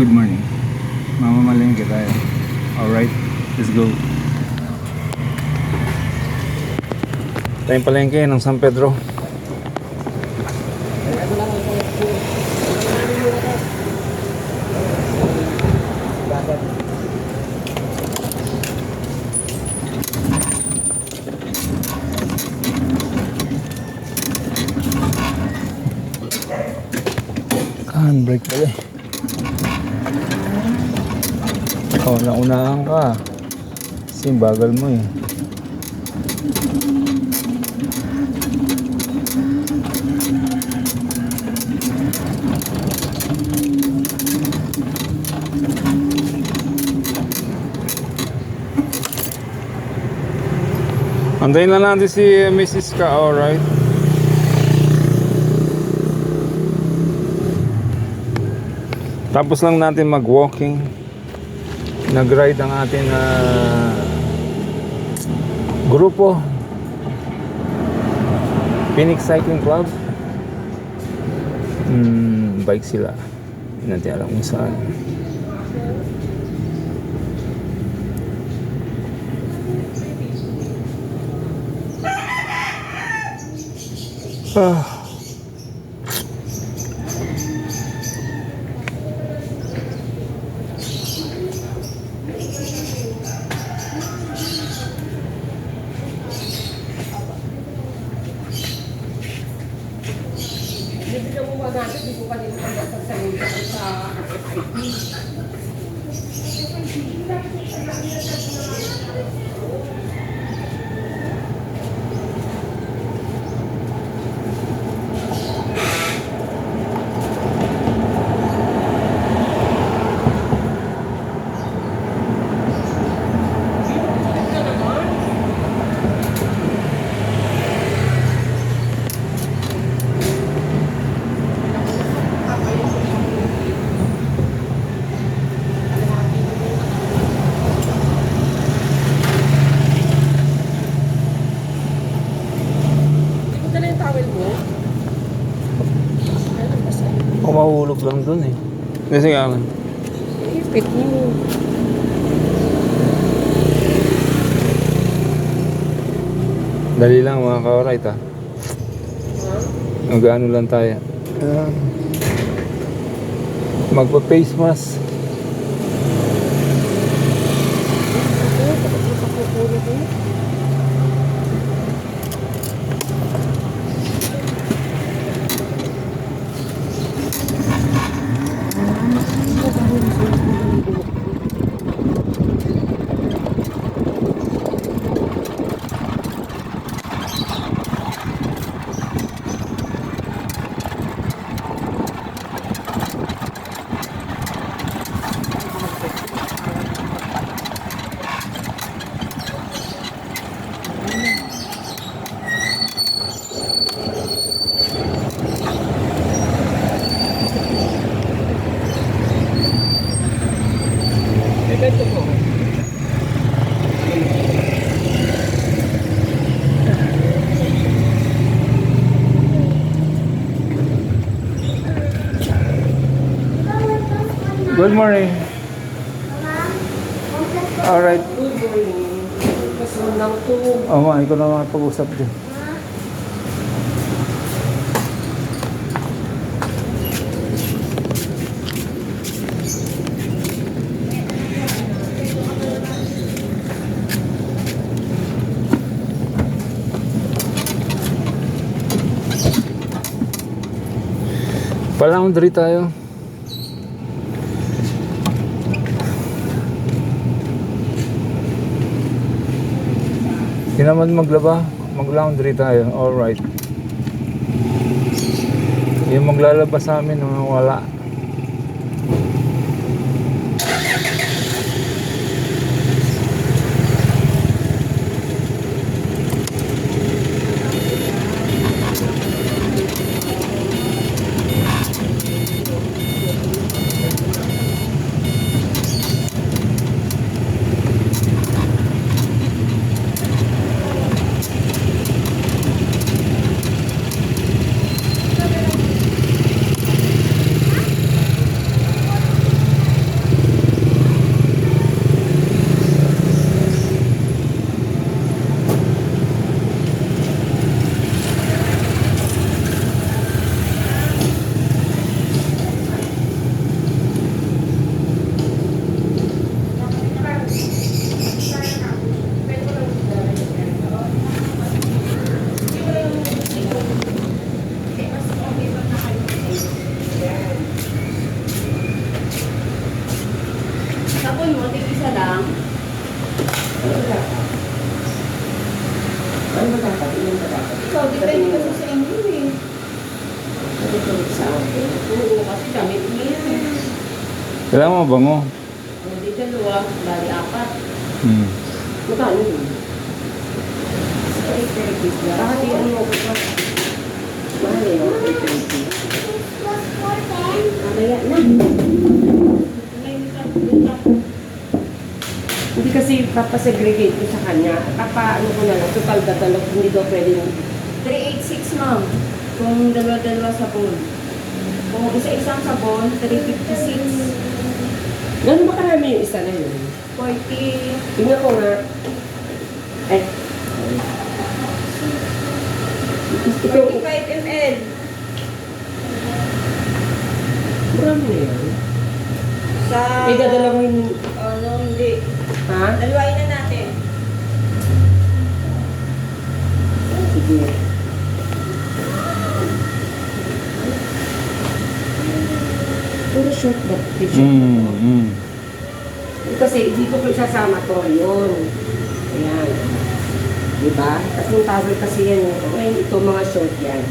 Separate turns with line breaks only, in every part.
Good morning. Mamamalengke tayo. Alright, let's go. Tayong palengke ng San Pedro. Handbrake pala eh. Oh, naunahan ka. Kasi bagal mo eh. Antayin lang natin si Mrs. Ka, alright? Tapos lang natin mag-walking. Nag-ride ang ating grupo. Phoenix Cycling Club. Bike sila. Hindi natin alam kung saan. Mahulog lang dun eh. Kasi nga lang.
Ipit mo.
Dali lang mga ka-alright ah. Mag-ano lang tayo. Magpa-face mask. Good morning. Alright. Oo nga, ikaw na makapag-usap din. Palaundry tayo. Hindi naman maglaba, mag-laundry tayo. Alright. Yung maglalaba sa amin, wala.
So, depende kasi sa inyo eh.
Ito sa akin. Oo, kasi damit niya.
Kailangan mo bango.
Hindi dalawa, bali apat.
Hmm.
Magkano yun? Bakit yung ano ko pa? Mahal eh, 320. Mamaya na. Hindi kasi papasegregate ko sa kanya. Ano ko na lang, total katalog, hindi daw pwede yung
386 ma'am. Kung dalawa-dalawa sabon. Kung isa-isang sabon, 356.
gano'n ba karami yung isa na yun?
40.
Tingnan ko nga. Ay. Ito,
45 ml.
marami na yan.
Sa...
Eh, dadalawin.
Oh, no, hindi.
Ha?
Dalawain na natin.
Sige. Puro short ba? T-shirt
Hmm.
ba?
Hmm.
Kasi dito ko isasama to yun. Ayan. Diba? Tatlong towel kasi yan. Ngayon ito mga short yan.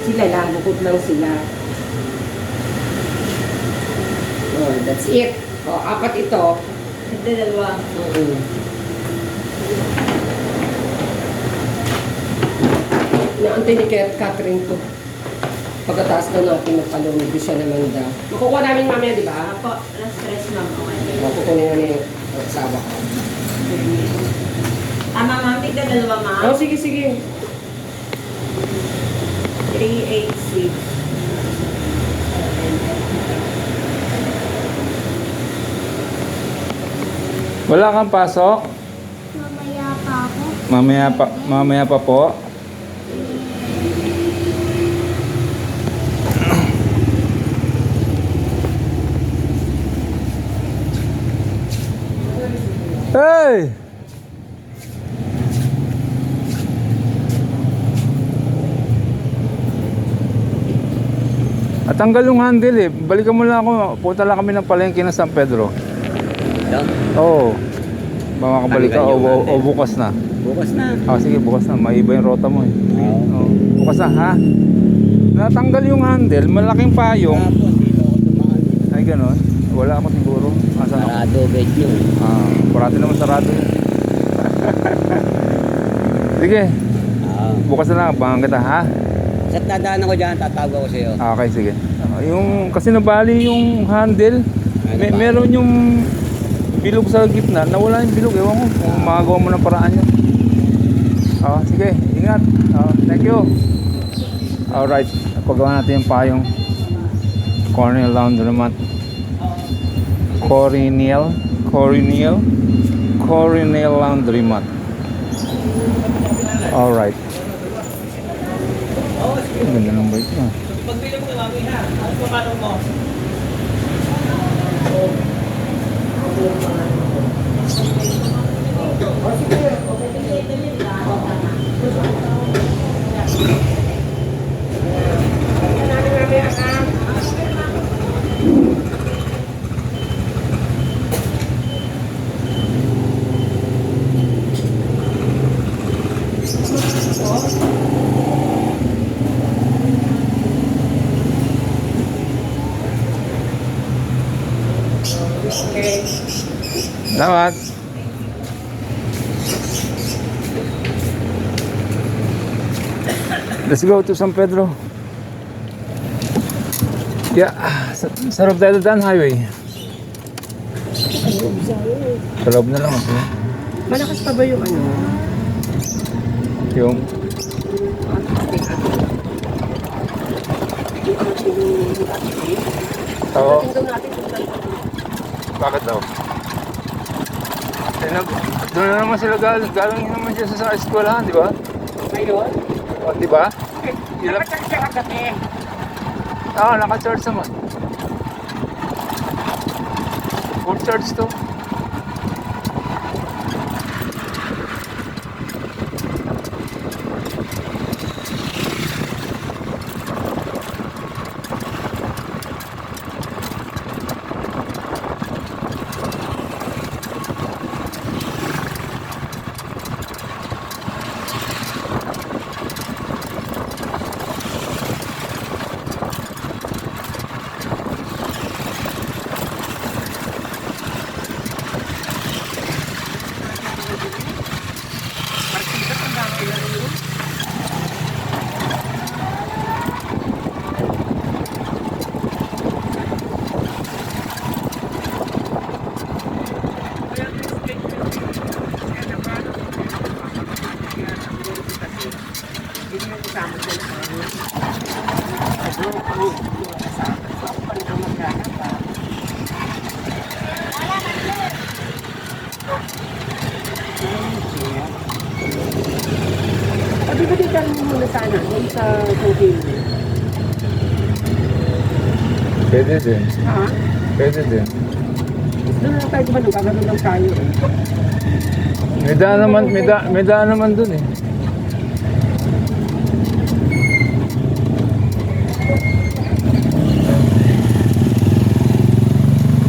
Sila lang, bukod lang sila. Oh, that's it. Oh, apat ito.
Ito dalawa.
Oo. Naantay ni Catherine to. Pagkataas na natin magpalunod siya naman daw. Makukuha namin mamaya, di ba?
Ako, last stress ma'am. Okay.
Makukuha namin yung asawa ko.
Tama ma'am, tigda dalawa ma'am.
Oh, sige, sige.
386.
Wala kang pasok?
Mamaya pa ako.
Mamaya pa po. Hey! At tanggal yung handle eh. Balikan mo lang ako. Punta lang kami ng palengke ng San Pedro. Oo. Baka makabalik ka
Tanggal yung
o
handle.
bukas na.
Bukas na.
Sige, bukas na. Maiba yung rota mo eh.
Oo.
Oo. Bukas na ha. Natanggal yung handle. Malaking payong.
Tapos dito ako tumaan.
Ay ganon. Wala ako siguro. Asan ako?
Sarado bed yun.
Parati naman sarado yun. Sige. Bukas na lang. Abangan kita ha.
Sa dadaan ako dyan, tatawag ako sa'yo.
Okay, sige. Yung kasi nabali yung handle.
Nabali.
Meron yung bilog sa gitna. Nawala yung bilog. Ewan ko kung magagawa mo ng paraan yun. Sige. Ingat. Thank you. Alright. Pagawa natin yung payong corneal laundromat. Corneal laundromat. Alright. Ang ganda ng bike mo.
Pagbili mo mami ha. Ano pa paano mo?
Salamat. Let's go to San Pedro. Yeah, sarap tayo daan highway. Sa loob na lang ako.
Malakas pa ba yung ano?
Yung Oo.
Tingnan natin kung
Bakit daw? Doon na naman sila galing naman siya sa eskwelahan, di ba?
ngayon.
O, di ba?
Nakachar siya kagabi.
Naka-charge naman. Full charge to.
yung kasama ko na kami. Ako yung kasama. So, ako pa rin magkakapa. Sabi ba dito rin muna sana, doon sa Tokyo?
Pwede din.
Ha?
Pwede din.
Doon na tayo ba nung gagawin lang tayo eh.
May daan naman dun eh.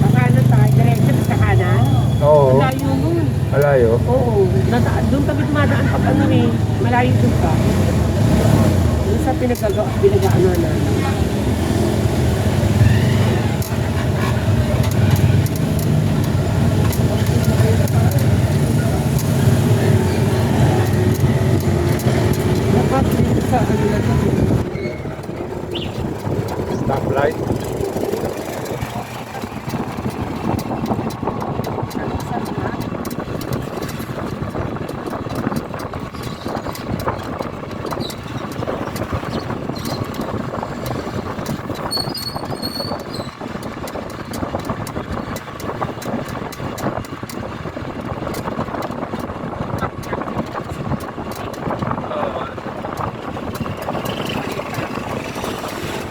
Pakanan tayo, diretso sa kanan.
Oo.
Malayo nun.
Malayo.
Oo, doon kami dumadaan pag ano eh, malayo doon pa. Doon sa pinag-ano na. Dapat dito sa ano na to.
Stoplight.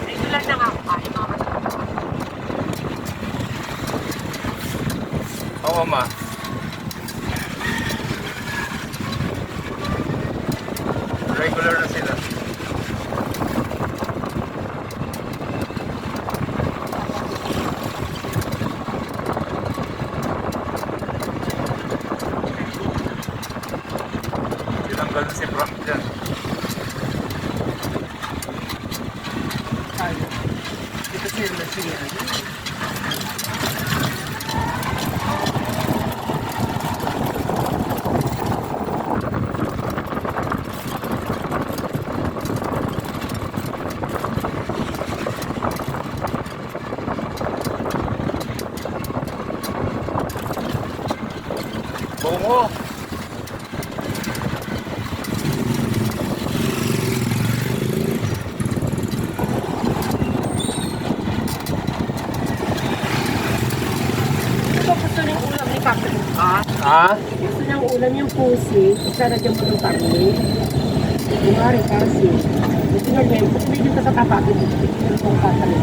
Regular na nga ako kahit mga
Oo, ma. Regular na sila. Tinanggal na si Frank dyan.
tayo. Dito sila na siya.
Bungo!
Ito gusto niyang ulam ni Kapit.
Ha?
Gusto niyang ulam yung pusi. Sana dyan mo ng karne. Kumari kasi. Gusto niya niya. Gusto niya dito sa kapatid. Gusto niya itong kakali.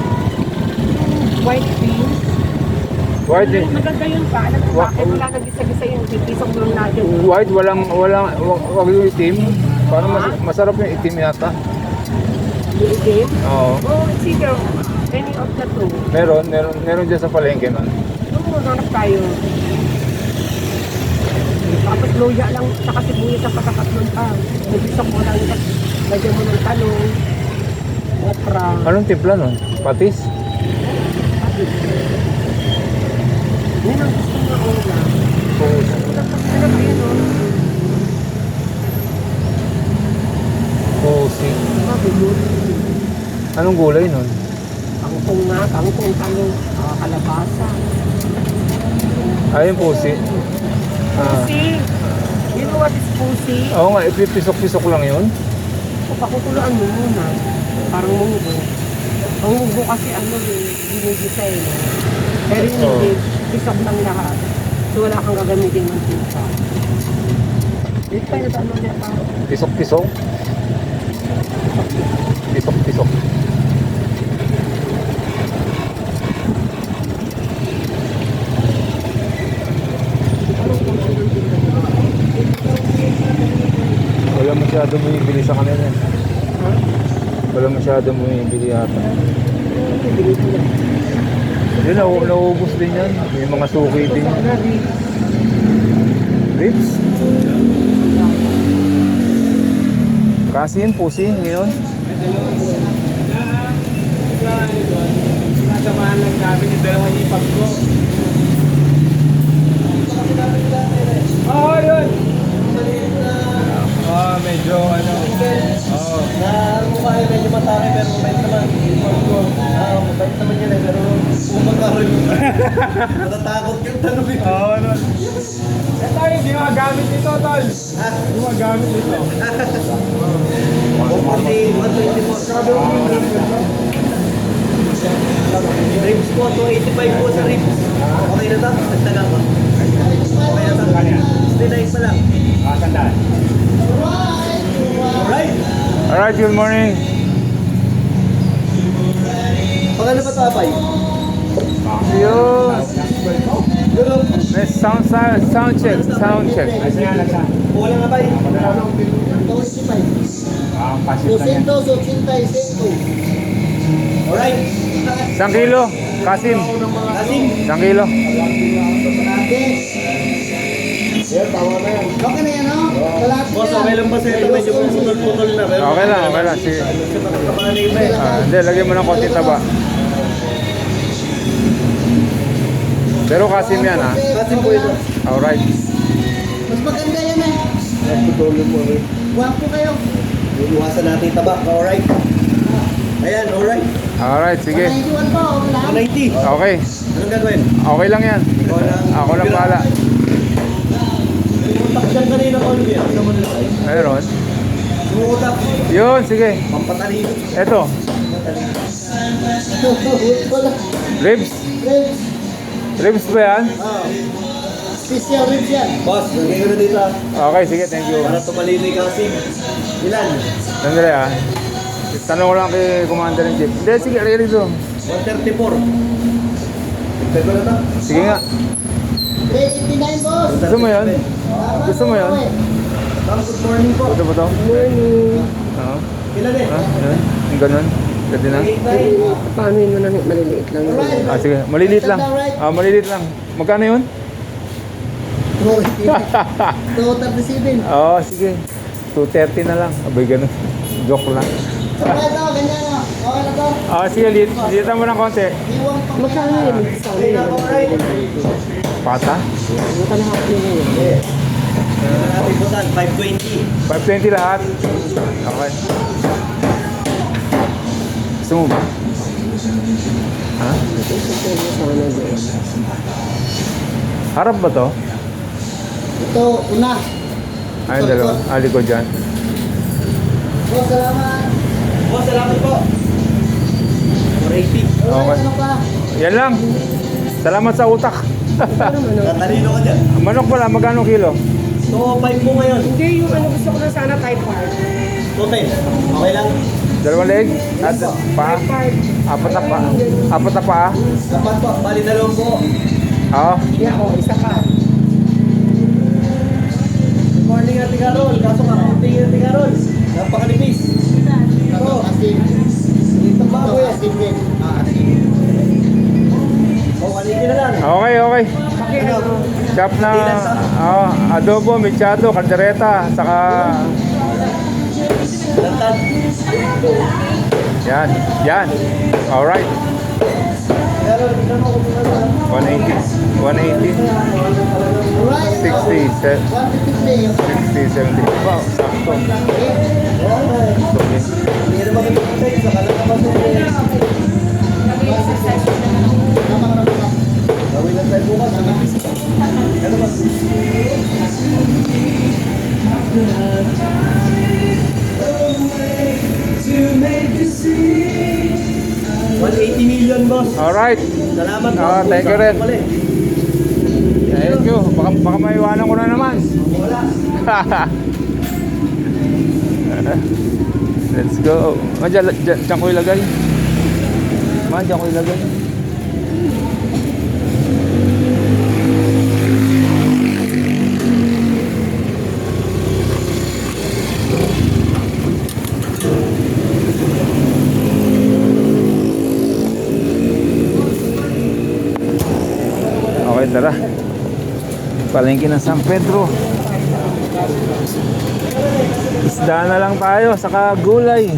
White beans.
White,
Maganda yun pa. Alam mo bakit? Wala nag-isa-gisa yung tipisang lang natin.
white wag yung itim. Parang masarap yung itim yata.
Yung itim.
Oo.
Oh, it's either any of the two.
Meron dyan sa palengke man.
Ano mo, hanap tayo. Tapos luya lang, saka sibuyas ang patakatlon pa. Nag-isa mo lang, lagyan mo ng talong, okra.
Anong timpla nun? Patis?
Yun ang gusto nga ulam.
Oo.
Ulam kasi na ba yun, no?
Pusi.
Mabulot.
Anong gulay nun?
Kangkong nga, kangkong, talong, kalabasa.
Ayun pusi.
Pusi. You know what is pusi?
Oo nga, ipipisok-pisok lang yun.
Pakukuluan mo muna. Parang munggo. Ang munggo kasi ano yun, ginigisa eh. Pero yung hindi, pisok lang lahat. So wala kang gagamitin ng pizza. Dito tayo na niya pa.
Pisok-pisok? Pisok-pisok. Wala masyadong bumibili sa kanila.
Ha?
Wala masyadong bumibili yata.
Bili ko na.
Yun, nauubos din yan. May mga suki din yan. Ribs? Kasi yun, pusi ngayon.
Sinasamahan lang namin yung dalawang ipag ko. Oo, yun! Medyo ano. Oo.
Na mukha yun, medyo matake pero mabait naman. Mabait naman yun eh, pero umakaroon yun. Natatakot yung tanong yun.
Oo, ano. Ito yung ginagamit nito, tol. Ginagamit nito.
Ribs po, 285 po sa ribs. Okay na to? Nagtaga pa. Okay na to? Stay nice pa lang. Alright.
Alright, good morning.
Pagano ba ito, Apay?
Yun.
Good up.
Let's sound check.
Wala nga, Apay. Alright.
Isang kilo. Kasim.
Kasim.
Isang kilo.
Boss, okay lang ba sa'yo? Medyo putol-putol na. Pero
Okay lang. Sige.
Kasi matatamaan na iba eh.
Hindi, lagyan mo ng konti taba. Pero kasim yan, ha?
Kasim po ito.
Alright.
Mas maganda yan eh.
Putulin mo eh.
Wapo kayo.
Luluhasan natin yung tabak. Alright. Ayan, alright.
Alright, sige.
91 po. Wala.
190.
Okay.
Anong gagawin?
Okay lang yan.
Ikaw lang.
Ako lang bahala.
Utak dyan kanina ko Olivia. Sa Manila.
Mayroon.
Sumuutak.
Yun, sige.
Pampatalino.
Eto.
Wala.
Ribs.
Ribs.
Ribs ba yan?
Special ribs yan.
Boss, lagay ko na dito ah.
Okay, sige. Thank you.
Para tumalino yung Kasim. Ilan?
Sandali, ha? Tanong ko lang kay Commander in Chief. Hindi, sige. Lagay rito.
134. Ito na ito.
Sige nga.
89 boss.
Gusto mo yun? Gusto mo yun?
Ma'am, good morning po.
Ito ba ito? Oo.
Ilan eh?
Ah, yun. Yung ganun. Pwede na.
89.
Paano yun na maliliit lang?
Ah, sige. Maliliit lang. Ah, maliliit lang. Magkano yun?
237.
Oo, sige. 230 na lang. Abay, ganun. Joke lang.
Okay to, ganyan o. Okay na to.
Ah, sige. Litan mo ng konti.
Iwan pa.
Magkano yun? Discount
Okay
yun.
na ako, right?
Pata?
Makalahap nila yun.
Ito na natin butan, 520.
520 lahat. Okay. Gusto mo ba? Ha? Harap ba to?
Ito, una.
Ayun, dalawa. Likod dyan.
Boss, salamat.
Boss, salamat po. 480.
Okay.
Ano pa?
Yan lang. Salamat sa utak.
Tatalino ko dyan.
Manok pala, magkano kilo?
205 po ngayon.
Hindi, yung ano gusto ko na sana type part.
210. Okay lang.
Dalawang leg? At pa?
Type part.
Apat na pa? Apat na pa?
Dapat po, bali dalawang po.
Oo.
Yeah, isa pa.
Good morning, Ate Carol. Kaso kakunting Ate Carol. Napakanipis.
Ito, asin.
Dito pa
Ito,
ako eh.
asin din. Asin.
O, alitin na lang.
Okay, okay.
Ano?
Chop na adobo, mechado, kaldereta, saka
Lantad.
yan. Alright.
Carol, tignan mo kung ano.
180. 180.
Alright.
60,
150.
70. Wow, sakto. Okay.
Hindi naman kami patay. Sa kalang naman sa
Tama ka na ba?
gawin lang tayo bukas. Ano ba? $180 million, boss.
Alright.
Salamat po.
Thank you rin.
Mali.
Thank you. Baka maiwanan ko na naman.
Wala.
Let's go. Diyan ko ilagay. Diyan ko ilagay. Okay, tara. Palengke ng San Pedro. Isda na lang tayo, saka gulay.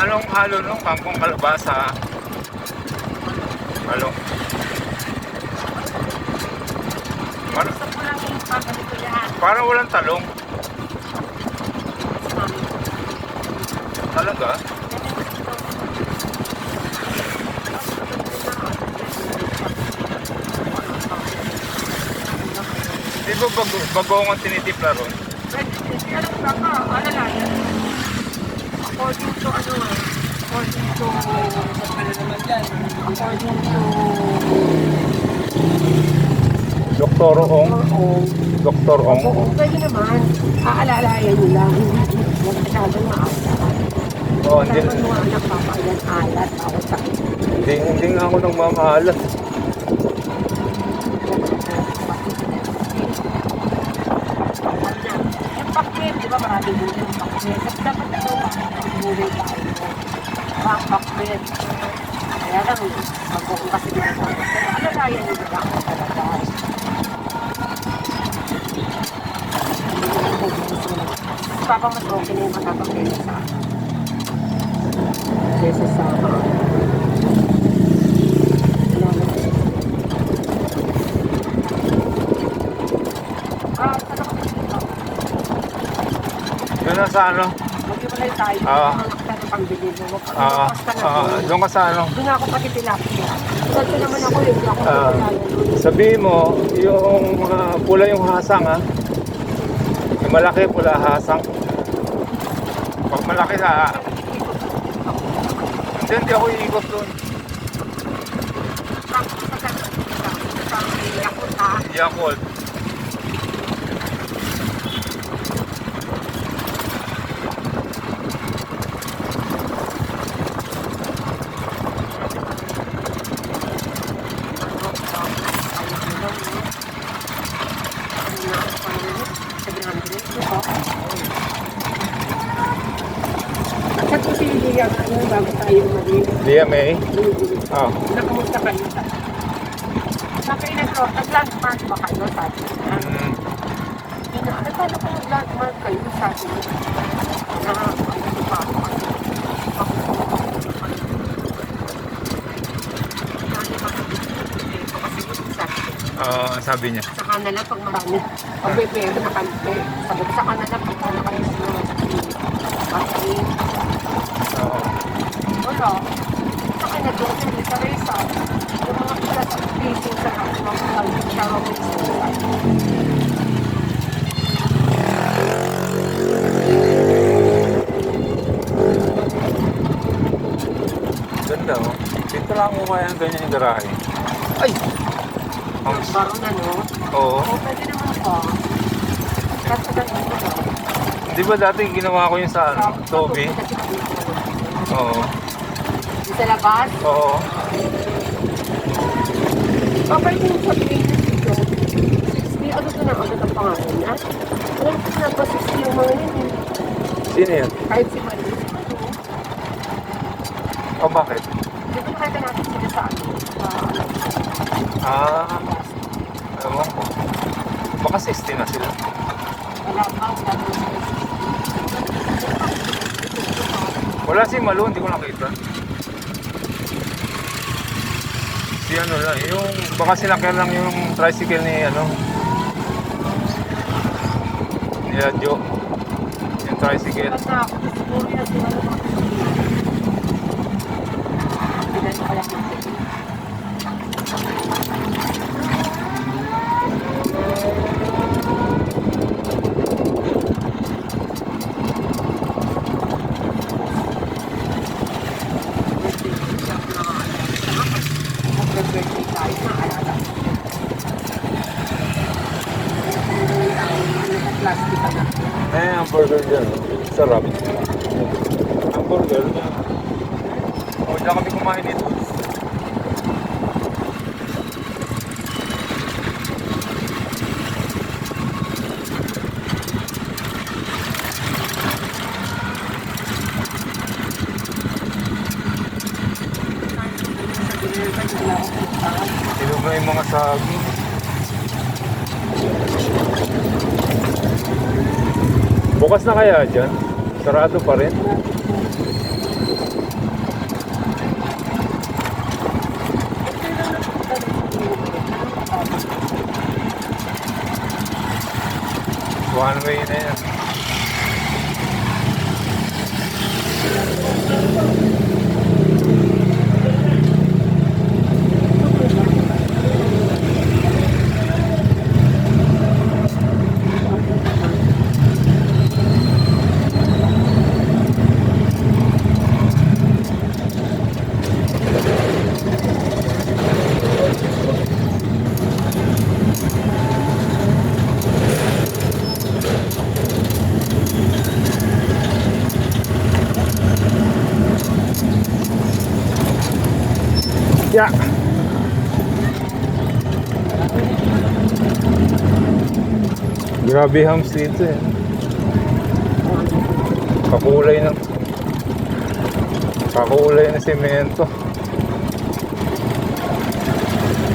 Anong halo nung kangkong kalabasa? Halo.
Gusto ko lang yung pagkalito lahat.
Parang walang talong. Talaga? Di ba bagong ang tinitipla ron?
Ano lang yan? According to ano eh. According to... According to...
Doktor Ong.
Oo.
Doktor Ong.
Oo, pwede naman. Aalalayan nyo lang. Huwag masyadong maalat.
Oh,
Hindi
hindi,
naman mga anak papayan alat. Bawat sakit.
hindi nga ako nang mamahalas.
Yung pakit, di ba maraming buhay yung pakit. Kasi dapat ito, buhay tayo. Pakit. Kaya lang, mag-bukong kasi nila sa akin. Pero alalayan nyo na lang talaga. Papa, mas okay na yung matapakit sa akin. Kesa sa
Doon na sa ano?
mag-iwalay tayo.
Ah.
Mga pangbili mo. Basta na doon.
Doon ka sa ano?
Doon ako pati tilapia. Kasi naman ako yun. Hindi ako kilala.
Sabihin mo, yung pula yung hasang ha? Yung malaki pula hasang. Pag malaki na, hindi ako iikot doon. Yakult.
At kung siniliyan ano, bago tayo mag-iwan.
Liam eh. Oh.
Nakamusta kayo sa sabi na ko, nag-landmark ba kayo sa atin? Nagkala ko nag-landmark kayo sa atin. Na ano pa ako kasi.
Sabi niya.
Sa kanila pag marami, pag may pera na kante, sabi ko sa kanila pag ano kayo sa kasi,
Oo.
wala. Sa kanila doon, sa Reza, yung mga pila sa facing sa mga
Ganda oh. Dito lang ko kaya ang ganyan yung garahe. Ay! Ang
baron na, no?
Oo.
O, pwede naman po. Kasi ganito ba?
Di ba dati ginawa ko yung sa ano, Toby? Oo.
Sa labas?
Oo.
Kapag yung sa playlist ito, 60, ano ito na agad ang pangalan niya? Alam ko na pa 60 yung mga yun.
Sino yun?
Kahit si Mali.
O bakit?
Di ba nakita natin sila sa ano?
Ewan ko. Baka 60 na sila.
Wala pa, wala pa.
Wala si Malu, hindi ko nakita. Si ano lang, yung baka sinakyan lang yung tricycle ni ano. Ni Adjo. Yung tricycle.
Ba't na ako? Siguro yan sila na mga sila na kaya natin. Mag-birthday tayo na alala. Plastic ka na.
Ang burger dyan, oh. Sarap. Ang burger niya. O, dyan kami kumain dito. Silog na yung mga saging. Bukas na kaya dyan? Sarado pa rin? One way na yan. Yeah. Grabe hams dito eh. Kakulay ng semento.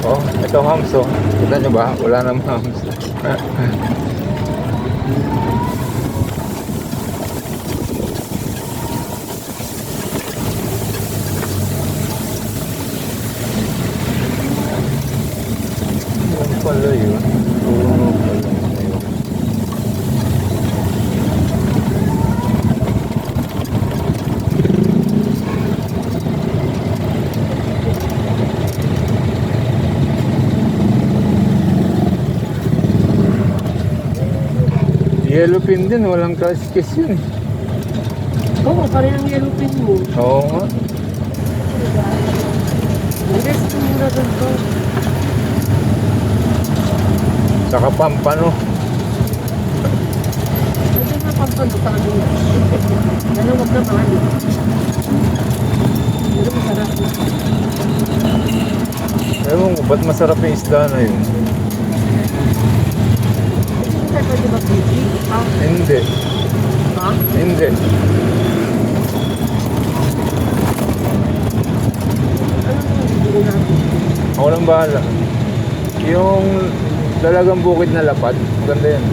Oh, ito hams oh. Kita nyo ba? Wala namang hams. Yan pala yun. Puno pala. Ayun. Yellow pin din, walang kiss yun.
Oo, pareho ang yellow pin mo.
Oo nga.
Hindi, mura doon to.
Saka pampano.
Hindi nga pampando sa amin. Ano, wag na mahal. Pero masarap.
Ewan ko, ba't masarap yung isda na yun?
Hindi ka pwede mag-baby. Ah,
Hindi.
ha?
Hindi.
Ano yung bibili natin?
Ako lang bahala. Yung dalagang bukid na lapad, maganda yan.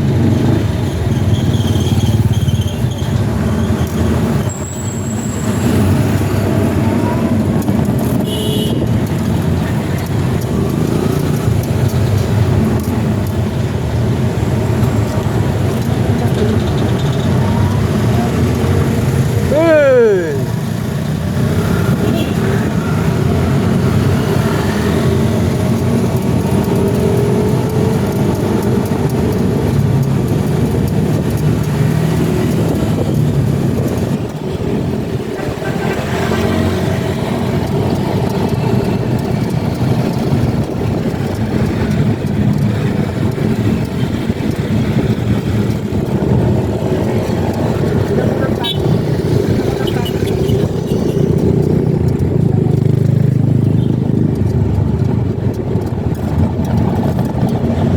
Hey!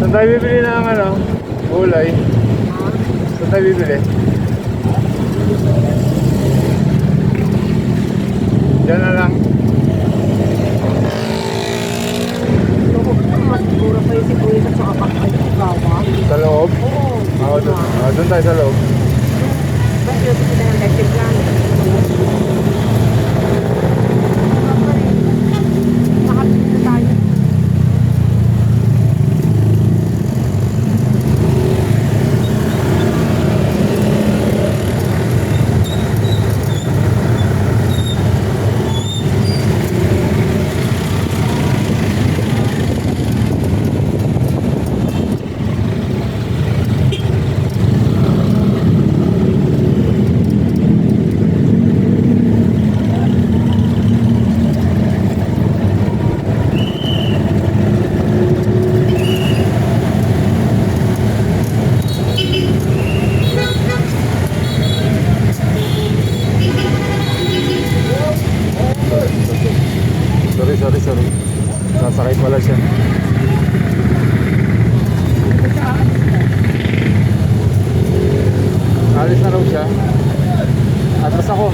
Saan tayo bibili ng ano? Gulay? Saan tayo bibili? Diyan na lang.
Mas siguro pa yung sibuyas at saka gawa.
Sa loob?
Oo.
Oo, doon tayo sa loob.
Ba't yung sila ng electric lang? Nakapit na tayo.
Sorry. Sasakay pala siya. Alis na raw siya. Atras ako.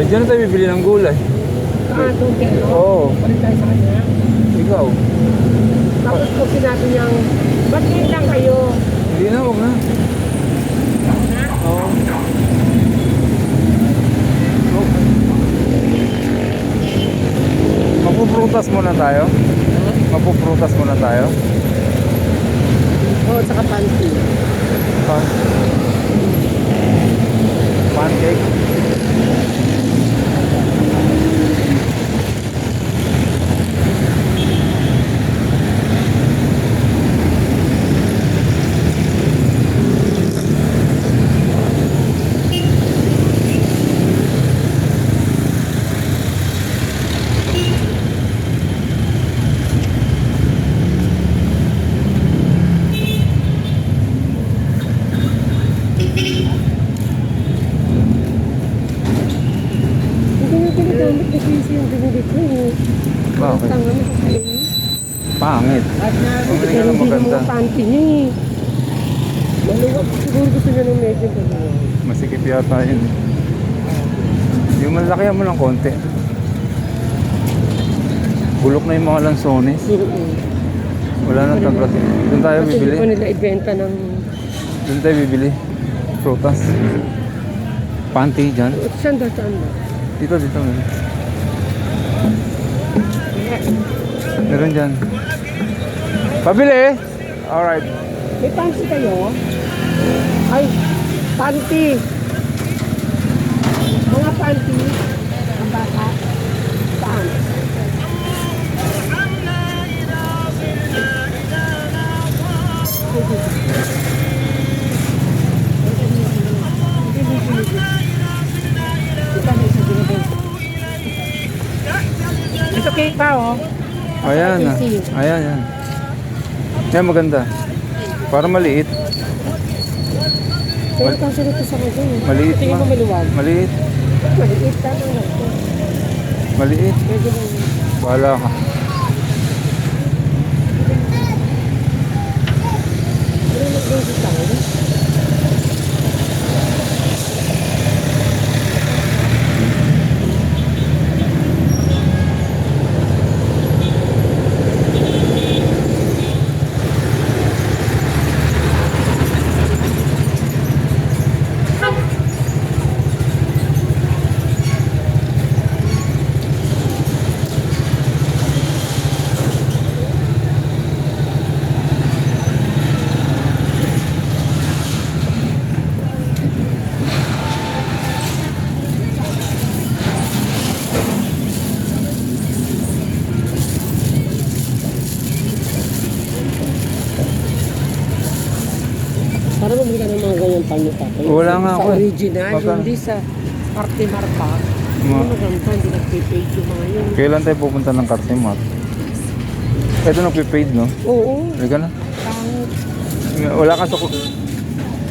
Ay, dyan na tayo bibili ng gulay.
Ah, 2 kilo.
Oo.
Balik tayo sa kanya.
Ikaw.
Tapos po sinabi niyang, ba't ngayon lang kayo?
Hindi na, wag na. Oo. Oh. Mapuprutas muna tayo. Mapuprutas muna tayo.
Oo, saka panty.
Ah. Pancake.
Hindi na ginagamit na kasi yung binili ko.
Bakit?
Tanga na kasi.
Pangit.
At na,
Bumili ka ng
hindi
maganda.
mga panty niya eh. Maluwag. Siguro gusto niya ng medyo maluwag.
Masikip yata yun. Yung malakihan mo ng konti. Bulok na yung mga lansones. Wala nang tablas. Doon tayo
Kasi
bibili.
hindi pa nila ibenta ng...
Doon tayo bibili. Prutas. Panty dyan.
Saan ba? Saan ba?
Dito. Meron dyan. Pabili! Alright.
May panty kayo? Ay, panty. Mga panty. Ang bata. Saan? Ito cake pa oh.
Ayan na. Ayan, yan. Yan maganda. Para maliit.
Pero kasi ito sa kanya.
Maliit
Tingin mo maluwag.
Maliit.
Maliit tama lang ito.
Maliit.
Pwede lang.
Bahala ka.
Pero nag-basic tayo. Para mabili ka ng mga ganyan panita.
Wala nga ako
Sa
eh.
original,
Magkano?
hindi sa Arte Marpa.
Ma-
Ano maganda, hindi nag-pay yung mga yun.
Kailan tayo pupunta ng Cartimar? Ito nagpipaid, no?
Oo.
Halika na.
Pangit.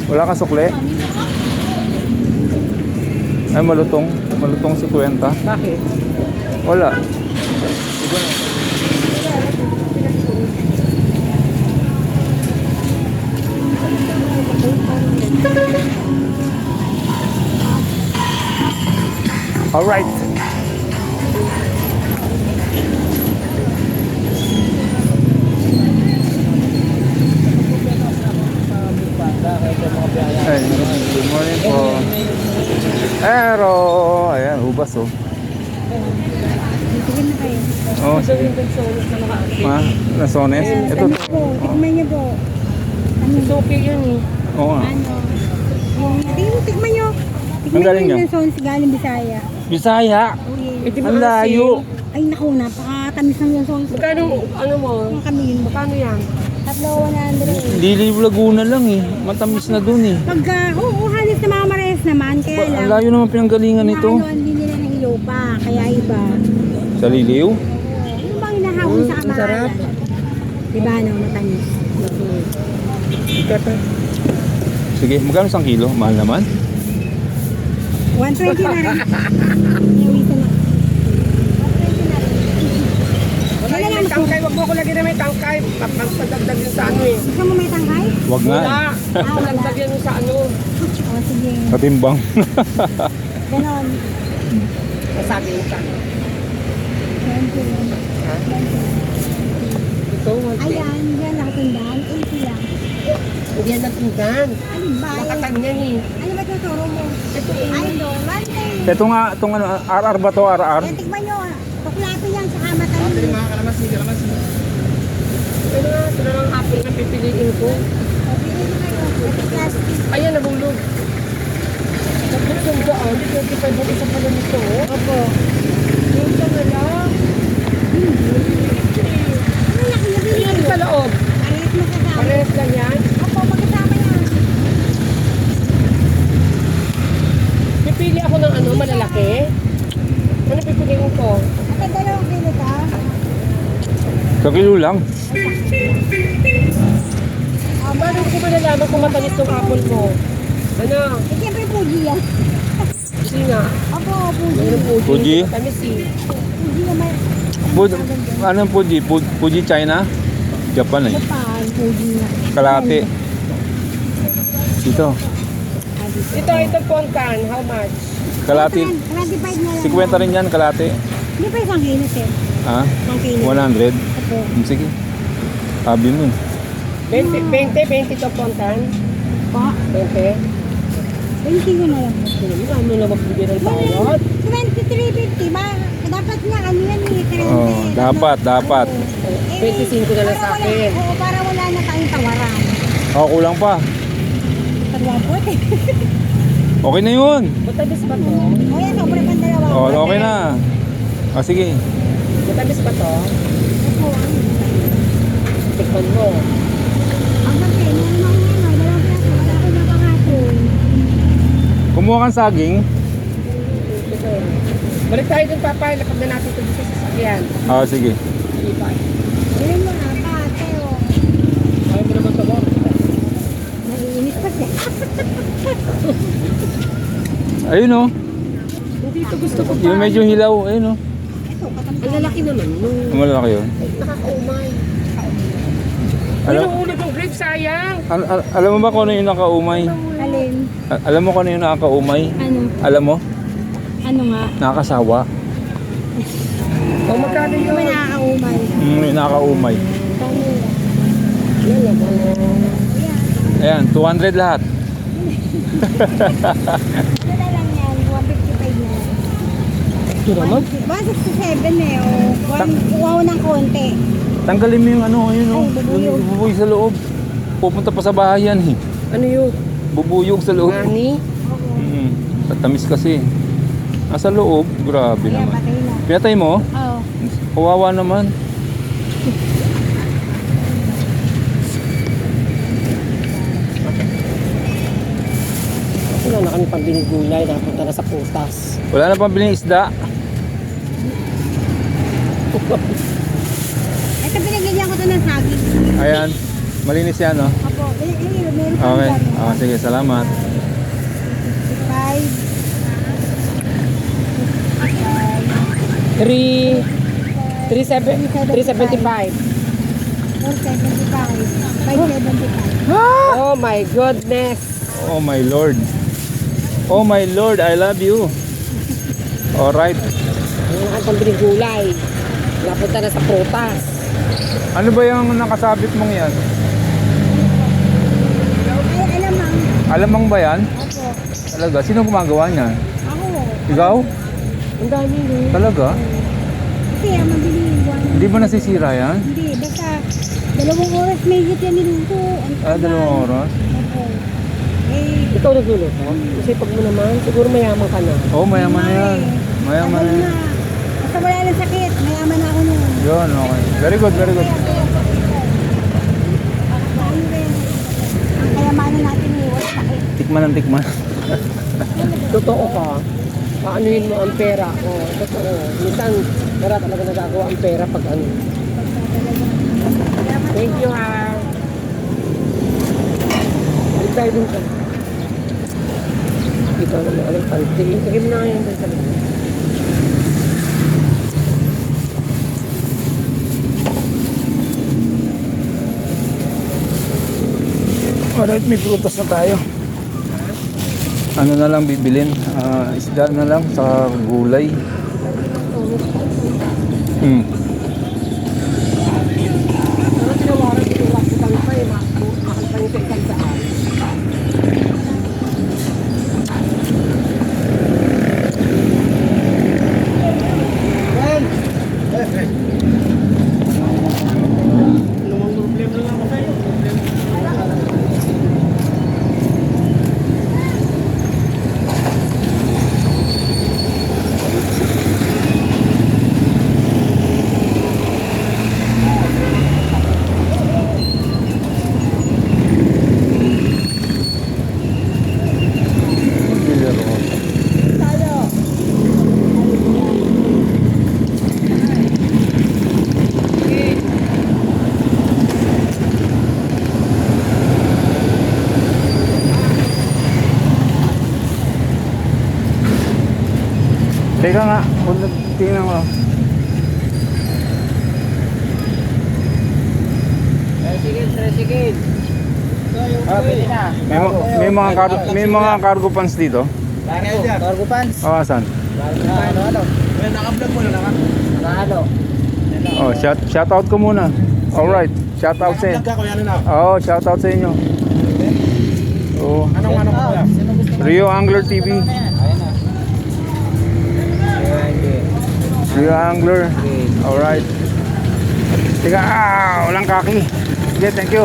Wala ka sukle? Ay, malutong. Malutong si Kwenta.
Bakit?
Wala. Alright. Ay, good morning po. Pero, ayan, hubas oh. Oh,
Ito
sige.
yung pensionis na naka-update.
Ma, nasones? Ito.
Tikman niyo po.
Suki yun eh.
Oo nga.
Ano? Tikman niyo.
Ang galing niyo?
Tikman niyo yung galing Bisaya.
Bisaya.
Oh, yeah.
Eh, di ba
Ang layo.
Ay, naku, napakatamis ng yung songs.
Magkano, ano mo?
Ang kamin.
Magkano yan?
Tatlo, 100.
Liliw Laguna lang eh. Matamis na dun eh.
Pagka, oo, halos na mga mares naman. Kaya
Ang
lang.
layo naman pinanggalingan nito.
Ano, hindi nila ng ilaw pa. Kaya iba.
Sa Liliw?
Ano bang hinahawin sa
Ang sarap.
kamahalan? Diba, no, matamis.
Ikata.
Sige, magkano 1 kilo? Mahal naman.
120 na rin. Nawisan na. 120 na rin.
Wala yung may tangkay. Wag mo ko lagi na may tangkay. Pagpadagdag yun sa ano eh.
Gusto mo may tangkay?
Wag nga.
Wala.
wala.
Pagpadagdag yan sa ano.
O, sige.
Katimbang.
Ganon.
saging ka. Ito, 110.
Ayan, yan nakatandaan. 80 lang.
Hindi yan natindan.
Ano ba?
Nakatan yan eh.
Ano ba tuturo mo?
Ito eh.
Ay, doon.
Ito nga, itong ano, RR ba to? RR?
Yan, tikman nyo. Tuklato yan sa kamatayin.
Ito na, ito na lang apple na pipiliin ko.
Pili nyo kayo. Ito plastic.
Ayan, nabulog. Nagbuksan daan, 25 ang isa pala nito.
Opo.
Yung ka na lang.
Ano laki na
Yung
bilhin?
sa loob.
Parehas magkasama.
Parehas lang yan.
Opo, magkasama yan.
Pipili ako ng ano, malalaki. Ano pipiliin ko?
Ate, 2 kilo ka.
Sa kilo lang.
Paano ko malalaman kung matamis tong apple mo? Ano?
Eh, siyempre Fuji yan.
Hindi nga.
Opo, Fuji.
Mayroon Fuji.
Fuji?
Matamis eh.
Fuji naman.
Anong Fuji? Fuji China? Japan eh.
Japan, Fuji na.
Kalate. Dito.
Ito ponkan. How much?
Kalate.
25 na lang.
50 rin yan, kalate.
Hindi pa isang kilo, sir.
Ha?
Isang kilo.
100?
Opo.
Sige. Sabi mo.
20 to ponkan.
Po,
20.
20 kilo na lang.
Ano na magbibigay ng bayad?
23.50 ba? Dapat nga, ano yan eh, 30.
Oh, dapat.
Eh,
25 na lang sa
para wala-
akin.
Oo, para wala na tayong tawaran.
Oh, kulang pa.
Pagwapot eh.
Okay na yun.
Matamis ba to?
O yan, sobre pang dalawa.
Oh, okay na. Oh, sige.
Matamis ba to?
Opo,
Tikman mo.
ang gabi, nung mga ano, 2 plato, wala ko na pangatol.
Kumuha kang saging.
Ito. Balik tayo dun, Papa. Lakad na natin ito dito sa sasakyan.
Ah, sige.
Bilhin mo na, pate, o.
Ayaw mo naman ito mo.
Naiinis pa siya.
Ayun oh.
Hindi ito gusto ko pa.
Yung medyo hilaw. Ayun oh.
Ito,
Ang lalaki naman. Nung
Malaki yun.
nakakaumay.
Alam,
Yung ulo ng grape, sayang.
alam mo ba kung ano yung nakaumay?
Alin?
Alam mo kung ano yung nakakaumay?
Ano?
Alam mo?
Ano nga?
Nakakasawa.
O magkano
Hindi
yun?
ba nakakaumay?
Yung nakakaumay.
Yan naman.
Ayan, 200 lahat.
Ano na lang yan? 155 na yan.
Ito naman.
167 eh. Kuha ng konti.
Tanggalin mo yung ano, ayun oh.
Ay, bubuyog.
Yung bubuyog sa loob. Pupunta pa sa bahay yan eh.
Ano yun?
Bubuyog sa loob.
Nani?
Tatamis kasi. Nasa loob, grabe
Kaya
naman.
patay na.
Pinatay mo?
Oo.
Kawawa naman.
Wala na kami pambiling gulay. Napunta na sa putas.
Wala na pang biling isda.
Ito binigyan ko to ng saging.
Ayan, malinis yan oh.
Opo. Meron pa
Okay.
dyan.
Ah, sige, salamat.
375.
475.
Oh my goodness.
Oh my Lord. Oh my Lord, I love you. Alright.
Wala na kami pambiling gulay. Napunta na sa putas.
Ano ba yung nakasabit mong yan?
Ay, alamang.
Alamang ba yan?
Opo.
Talaga? Sino gumagawa niyan?
Ako.
Ikaw?
Ang dami yun.
Talaga?
Kasi ang mabiling buwan.
Hindi ba nasisira yan?
Hindi. Basta 2 oras may hit yan niluto. Ang tagal.
2 oras?
Opo. Eh,
Ikaw nagluluto? Kasi pag mo naman, siguro mayaman ka na.
Oh, mayaman na yan. Mayaman na
tagal
yan.
na. Basta wala lang sakit. Mayaman na ako nun.
Yun, okay. Very good, very good.
Tayo rin. Ang kayamanan natin eh. Wala sakit.
Tikman ng tikman.
Totoo ka. Paanuhin mo ang pera. Oh, totoo. Minsan, wala talaga nagagawa ang pera pag ano. Thank you, ha. Balik tayo dun ka. Ito naman alam panty. Sige mo na yan. Sa likod.
Alright, may prutas na tayo. Ano na lang bibilin? Isda na lang sa gulay. Hmm.
Pero tinawaran ko yung hospital pa eh. Mahal pa yung sa isang daan.
Namang problema lang ako sa'yo.
Villa Rosa. Teka nga, tingnan ko. May mga cargo pants dito.
Cargo pants.
Oh, saan?
Naka-vlog mo na naman.
Oh, shout out ko muna. All right. Shout out sa inyo.
Vlog ako, yan na.
Oh, shout out sa inyo. Oh,
Anong ko kuya?
Rio Angler TV. Rio Angler. All right. Teka, walang kaki. Sige, thank you.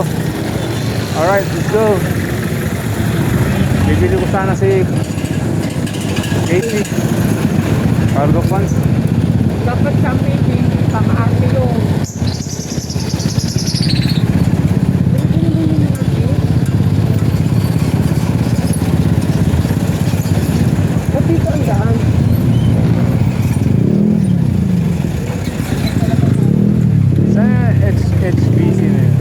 All right, let's go. Bibili ko sana si Casey. Cargo pants.
Dapat sa amin, hindi pang-arte yung... Ba't dito ang daan?
Sana HBC na yun.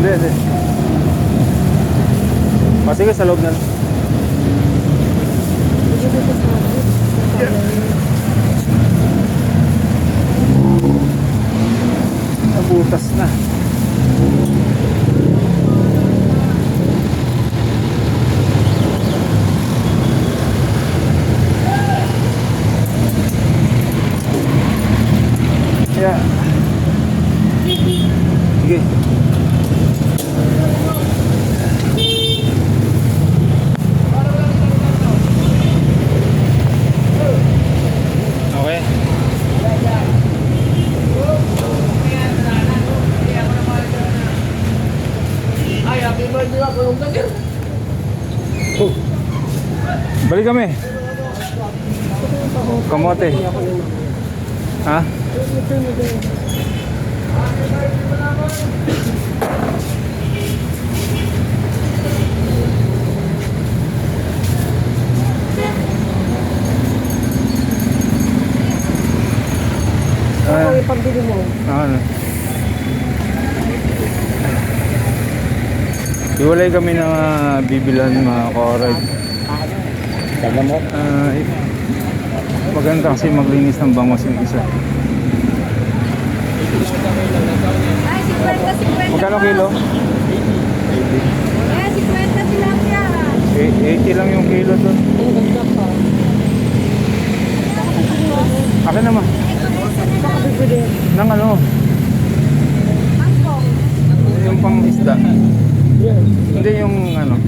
Hindi. Sige, sa loob na. Nabutas na. Yeah. Sige. Okay.
Ay, happy birthday ako yung gagawin.
Balik kami. Kamote. Ha?
Ano yung pagbili mo?
Ano? Iwalay kami ng bibilan mga ka-ride. Maganda kasi maglinis ng bangos yung isa.
Ay, 50.
Magkano kilo?
Eh, 50 silang yan.
80 lang yung kilo doon.
Ang ganda pa.
Akin naman.
Baka bibili.
Nang ano? Yung pang isda.
Yan.
Hindi yung ano.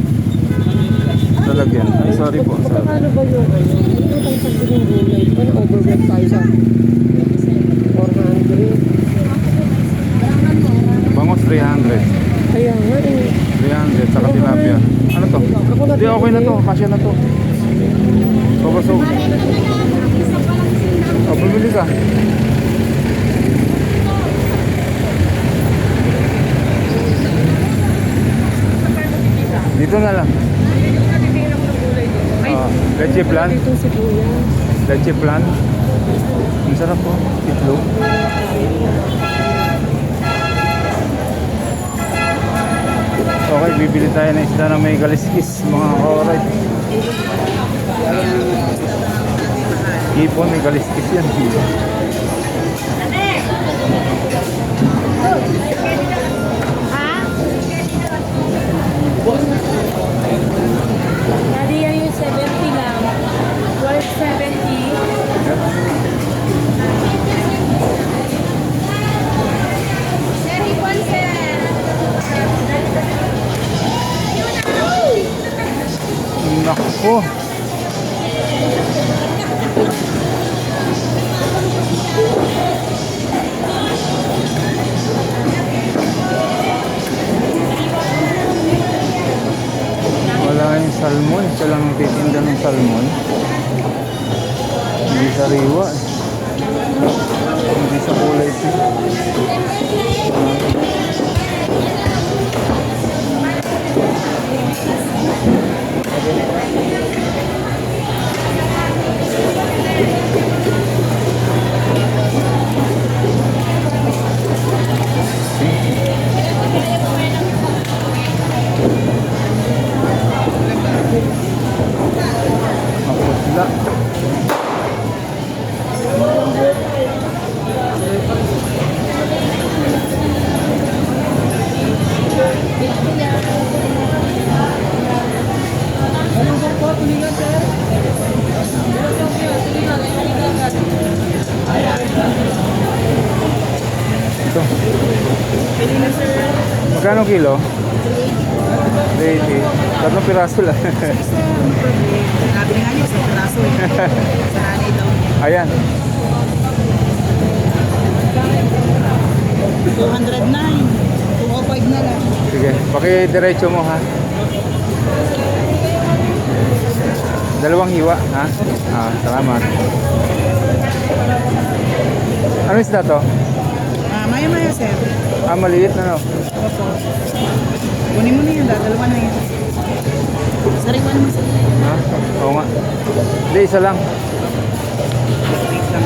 Lalagyan. Ay, sorry po. Sorry.
Ano ba yung ano? Ito tayong pagbiling gulay. Ano overweight tayo sa 400?
Bangos 300.
Kaya nga eh.
300 saka tilapia. Ano to? Hindi, okay na to. Kasya na to. Pabasog. O, bumili ka. Dito na lang.
Titingin ako ng gulay dito. Ay,
Leche plan.
dito si Kuya.
Leche plan. Ang sarap po. Itlog. Okay, bibili tayo ng isda na may kaliskis, mga ka-alright. Hipon, may kaliskis yan.
Daddy, yan yung 70 lang. 12.70.
Naku. Wala yung salmon. Siya lang nagtitinda ng salmon. Hindi sariwa. Hindi sa kulay ito. Maputla. Ito. Magkano kilo? 80. Tatlong piraso lang.
Sabi nga niyo, sa braso eh. Sa hanay daw niya.
Ayan.
209. 205 na lang.
Sige, pakidiretso mo ha. Dalawang hiwa ha. Salamat. Ano isda to?
Maya-maya, sir.
Maliit na no.
Opo. Kunin mo na yun, dalawa na yun. Sariwa naman sa
Ha? Oo nga. Hindi, isa lang.
wait lang.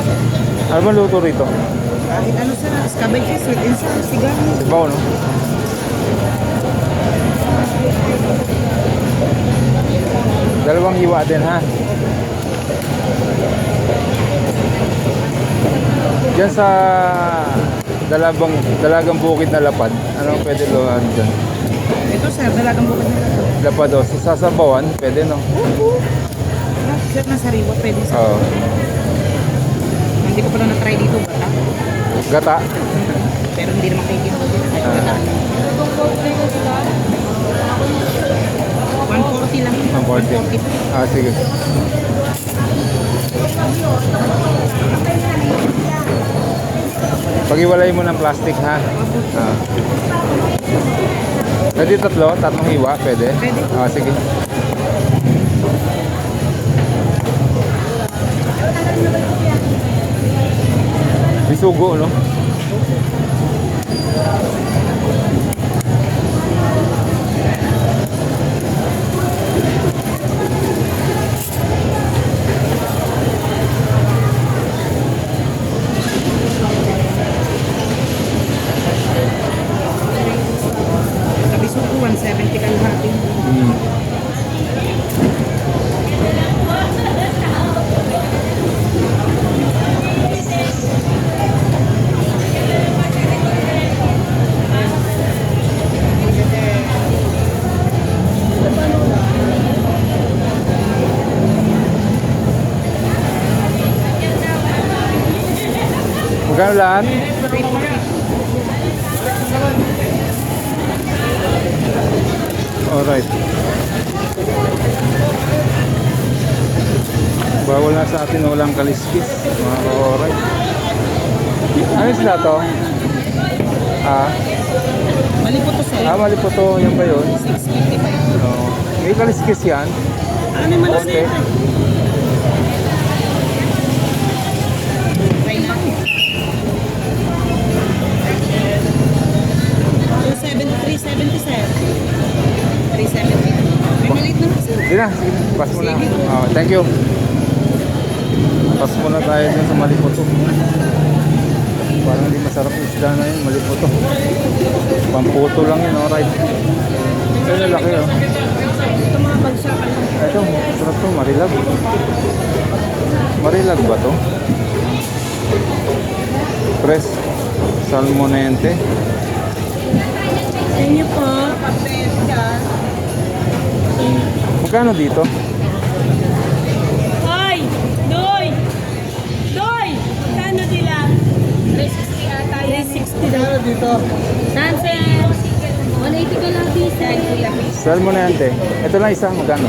Ano ba luto rito?
Kahit ano sa cabbage, sweet and sour, sigaw.
Sabaw no? Dalawang hiwa din ha. Diyan sa dalagang bukid na lapad. Ano pwede lo dyan?
Ito, sir, dalagang bukod na ito.
Lapad o. Sa sasabawan, pwede no?
Sir, na sariwa, pwede sa...
Oo.
Hindi ko pala na-try dito, bata.
Gata.
Pero hindi naman kayo ginawa dito. Ay, bata. 140 lang.
140. Sige. Pag-iwalay mo ng plastic ha. Pwede tatlo? Tatlong hiwa? Pwede?
Pwede.
Sige. May sugo, no?
Kabisuko, 170 kalahati.
Magkano lahat? Alright. Bawal na sa atin walang kaliskis. Mga alright. Ano sila to?
Mali po to, sir.
Mali po to. Yan ba yun?
650 pa yun.
No. May kaliskis yan.
Ano naman na,
Okay.
sir? Try natin. 370, sir. 370. May maliit naman, sir.
Hindi na. Sige. Pass mo na. Thank you. Lapas muna tayo dun sa Malipoto. Parang hindi masarap yung isda na yun, Malipoto. Pamputo lang yun, alright. Ito yung laki, oh.
Ito mga bagsakan.
Ito, sarap to, Marilag. Marilag ba to? Press Salmonente.
Sa inyo po.
Magkano dito?
Hoy! Doy! Doy! Kano nila? 360 ata. 360 daw.
Dito.
Saan, sir? 180 ka lang, sir.
Salmonente. Ito lang isa, magkano?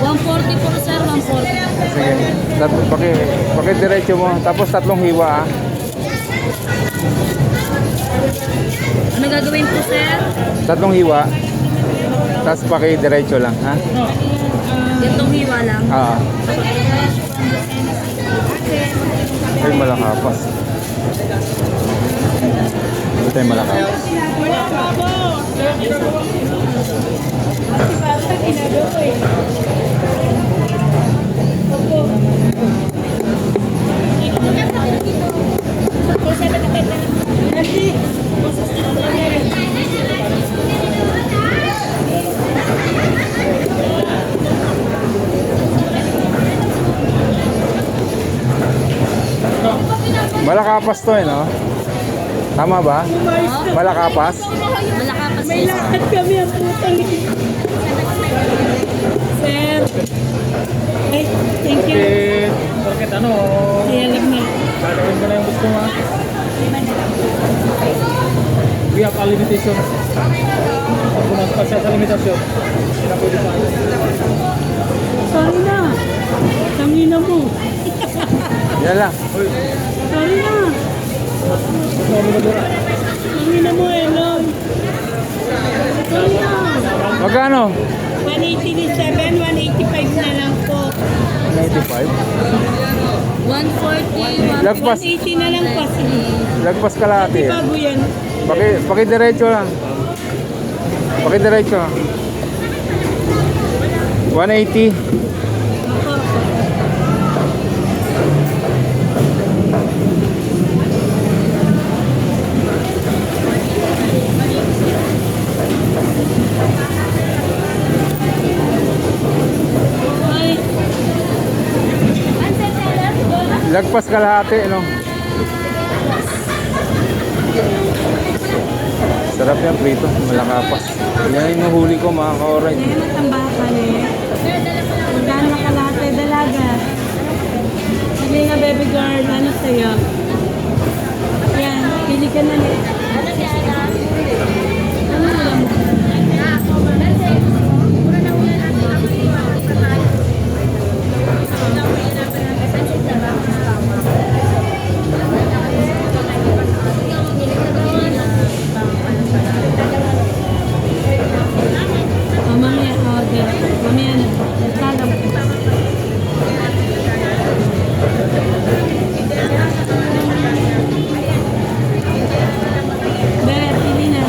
140 po, sir. 140.
Sige, paki-diretso mo. Tapos tatlong hiwa, ah.
Ano gagawin po, sir?
Tatlong hiwa. Tapos paki-diretso lang, ha?
Itong hiwa lang.
Ah. Ay, malakapas. Ito tayo malakapas. Malakapas to, no? Tama ba? Malakapas?
Malakapas po, sir.
Lahat kami ang putang. Sir. Ay, thank you.
Eh, bakit ano?
Ay, alam na.
Gagawin mo na yung gusto mo. We have a limitation. Pag pumasok siya sa limitasyon, hindi na pwede pa.
Sorry na. Tangina mo.
Yan lang.
Sorry na. Tangina mo, Elon. Sorry na.
Magkano?
187, 185 na lang po.
95?
140,
Lagpas.
180 na lang po.
Lagpas kalahati.
Bago yan.
Paki-diretso lang. Paki-diretso. 180.
Ay,
Lagpas kalahati, no? Sarap yan, prito. Malakapas. Yan yung nahuli ko, mga ka-orange.
ayan ang tambakan eh. Magkano na kalate, dalaga. Sabi nga, baby girl, ano sa'yo? Yan, pili ka na. Ano ulam mo? Oh, mamaya order. Mamaya na. Talam. Bere, pili na.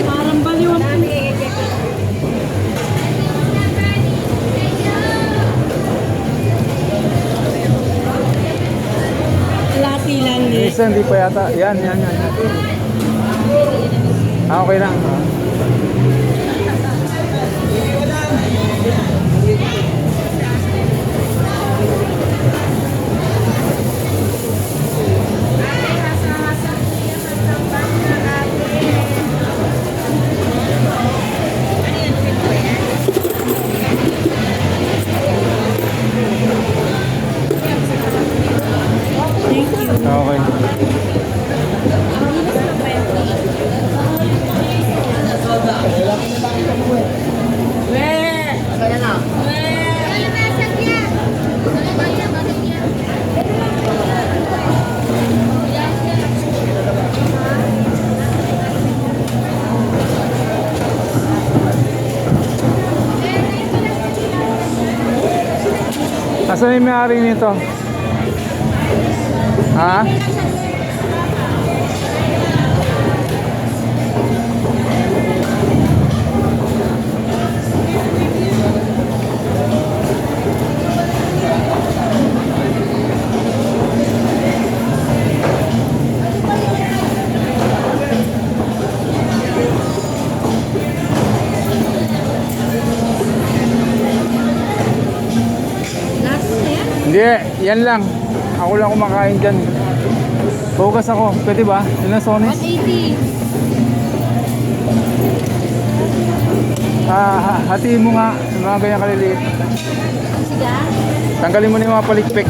Parang baliw ang lati lang eh.
Isa, hindi pa yata. Yan. Ah, okay lang. Ah. Nasaan yung may-ari nito? Ha?
Last na yan?
Hindi, yan lang. Ako lang kumakain dyan. Bukas ako. Pwede ba? Yun ang Sonis.
180.
Hatiin mo nga. Yung mga ganyan kaliliit.
Sige.
Tanggalin mo na yung mga palikpik.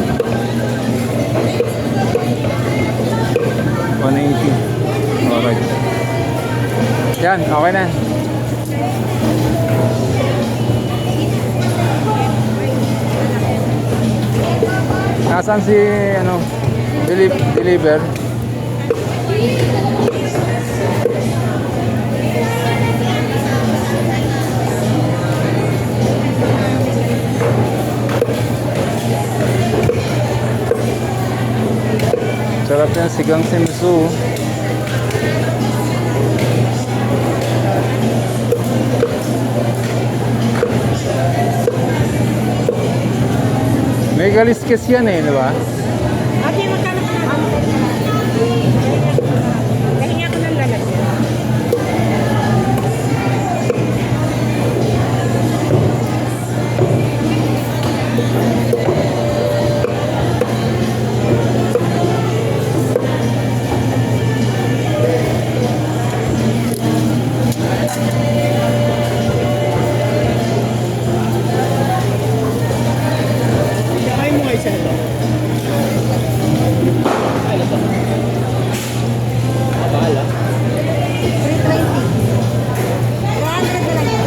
180. Alright. Yan, okay na. Nasaan si, ano, deliver? Sarap yan, sigang simsu. May kaliskis yan eh, di ba?
Ate, magkano ka na? Nahingi ako ng lalagyan.
Kakain mo nga isa ito. Ay, ito. Bahala.
320. 400 na lang yan.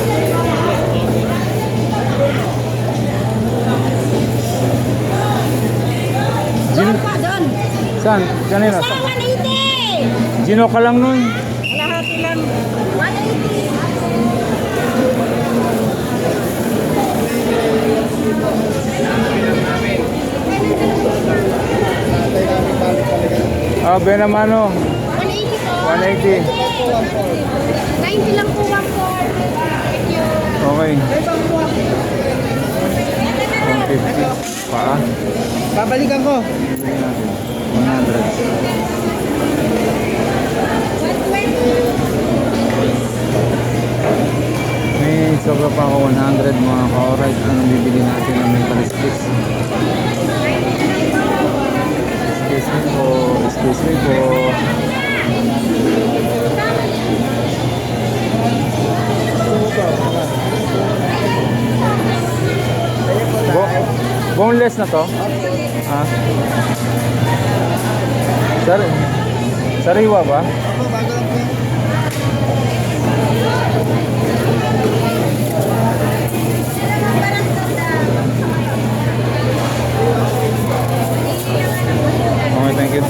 Doon pa, doon.
Saan? Kanina?
Sa 180.
Gino ka lang nun.
Kalahati lang.
180.
Benamano.
180 po.
180.
90 lang po, 1 po. Thank you.
Okay. 150. Paa.
Babalikan ko.
100. May sobra pa ako 100 mga ka-alright. Anong bibili natin na may kaliskis? Excuse me po. Excuse me po. Boneless na to? Ha? Sariwa ba?
Ako, bago lang po.
Okay, thank you.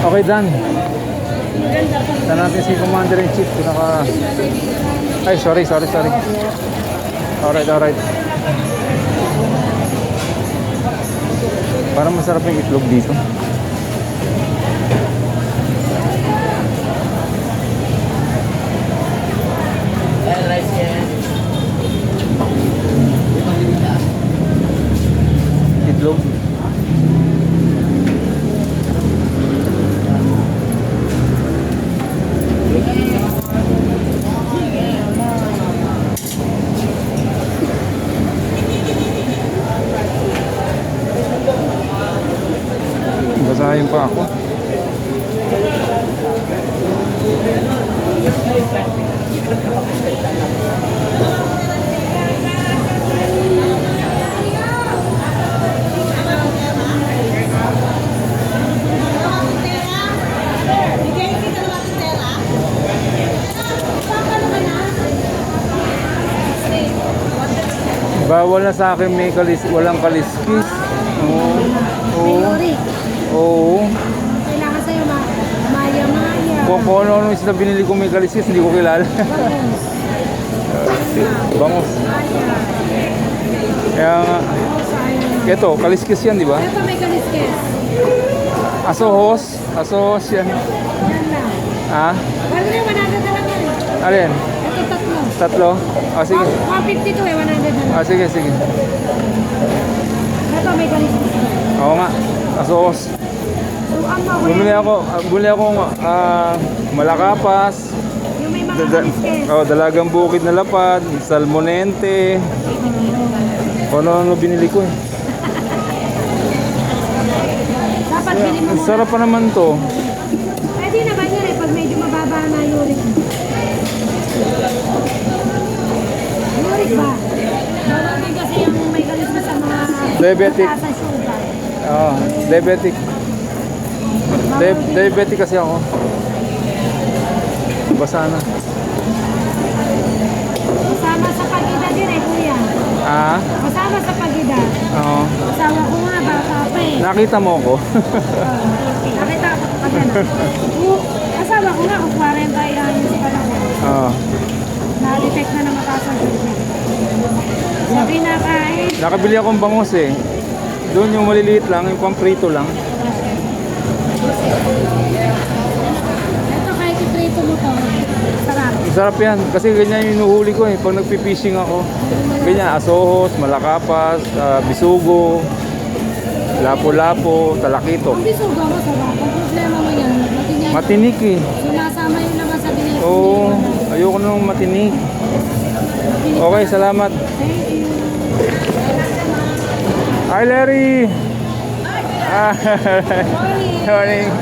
Okay, done. Saan natin si Commander-in-Chief? Ay, sorry. Alright. Parang masarap yung itlog dito. Itlog. Basahin pa ako. Bawal na sa akin may walang kaliskis. Oo.
Mayori.
Oo.
Kailangan sa'yo maya-maya.
Kung kung ano-ano yung isda binili ko may kaliskis, hindi ko kilala. Bangos. Kaya nga, ito, kaliskis yan, di ba?
Ito may kaliskes.
Asohos yan.
Yan lang.
Ha?
Wala na, 100 na lang yan.
Alin?
Ito tatlo.
Tatlo? Ah, sige.
152 eh, 100 na lang.
Ah, sige, sige.
Ito may kaliskes.
Oo nga, asohos.
So, ang
Bumili ako malakapas,
yung may mga kaliskes.
dalagang bukid na lapad, salmonente. Kung ano binili ko eh.
Dapat bili mo
Ang
muna.
sarap pa naman to.
Pwede naman yun eh, pag medyo mababa na uric. Uric ba? Marami kasi yung may kaliskes sa mga
Diabetic.
mataas ang sugar.
Diabetic. Diabetic kasi ako. Basa na.
Kasama sa pag-ida din eh, kuya.
Ah,
Kasama sa pag-ida.
oo.
Asawa ko nga, bata pa eh.
Nakita mo ako.
Nakita ko pa na. Asawa ko nga, kung 40 anos pa lang.
Oo.
Na-detect na ng mataas ang sugar. Sa kinakain,
Nakabili akong bangus eh. Doon yung maliliit lang, yung pamprito lang.
ito kahit iprito mo to, sarap.
Sarap yan. Kasi ganyan yung inuhuli ko eh. Pag nagpipishing ako. Ganyan, asohos, malakapas, bisugo, lapo-lapo, talakito.
Ang bisugo mo sarap. Ang problema mo yan, matinig.
Matinik eh.
Sumasama yung naman sa binili.
Oo, ayoko nang matinik. Okay, salamat.
Thank you.
Hi Larry! Ah, morning.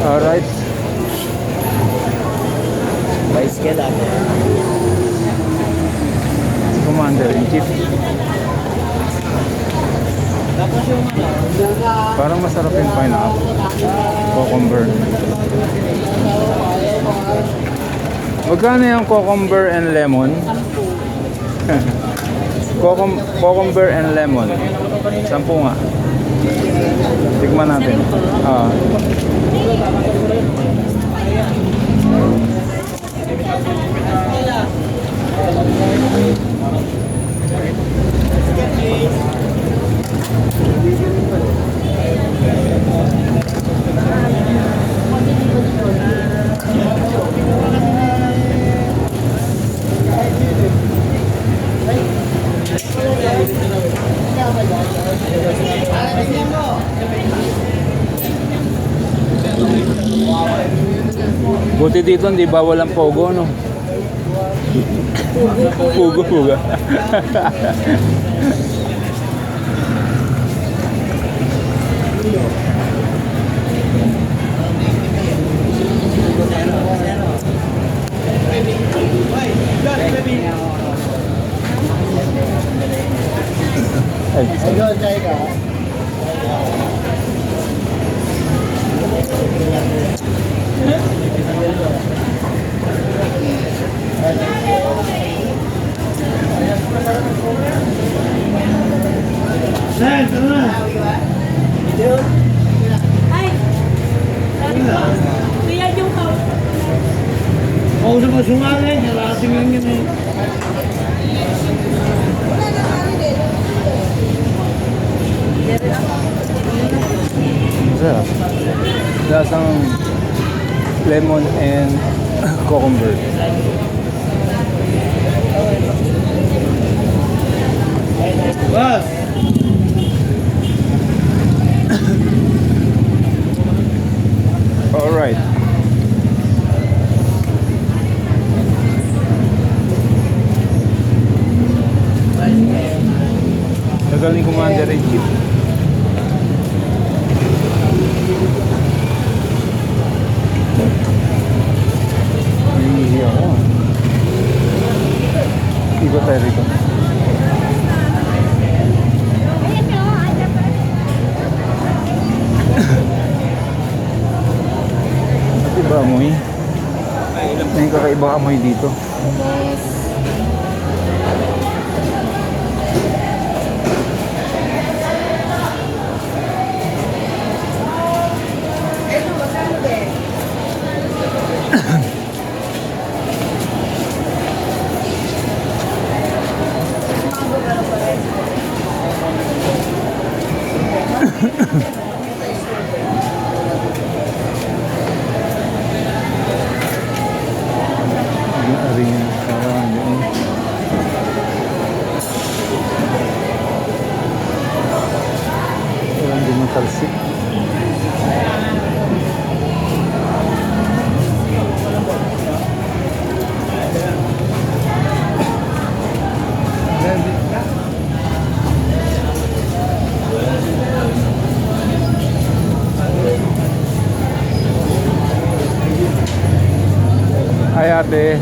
Alright.
Bicycle ako.
Commander-in-Chief.
Tapos yung
Parang masarap yung pineapple. Cucumber. Magkano yung cucumber and lemon? Cucumber and lemon. 10 nga. Tikman natin. Ah. Buti dito hindi bawal ang pogo, no? Pugo. Ay,
Ayun, tayo ka.
Sen, tara na.
Ay! Kuya yung house.
Ako sa masungangin, narating lang yun eh.
masarap. Lasang lemon and cucumber.
Bas!
Alright. Tagal ni Commander-in-Chief. Hindi ako. Ikot tayo rito. Ito ba amoy? May kakaibang amoy dito. Yung aring yun, parang yun. Parang di matalsik. Ay ate,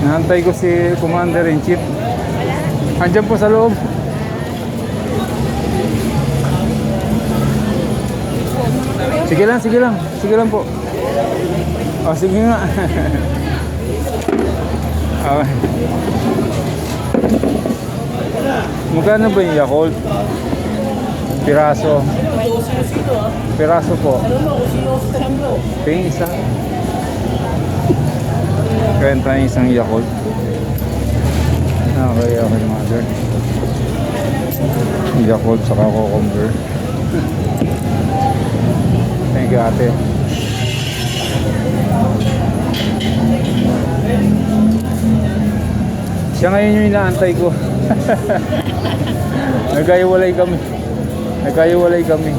nahantay ko si Commander-in-Chief. Andiyan po sa loob. Sige lang po. Oh, sige nga. Okay. Magkano ba yung Yakult? Piraso. Piraso po. Tingin isa. Kwenta yung isang Yakult. Okay, mother. Yakult saka cucumber. Thank you, ate. Siya ngayon yung inaantay ko. Nagkaiwalay kami.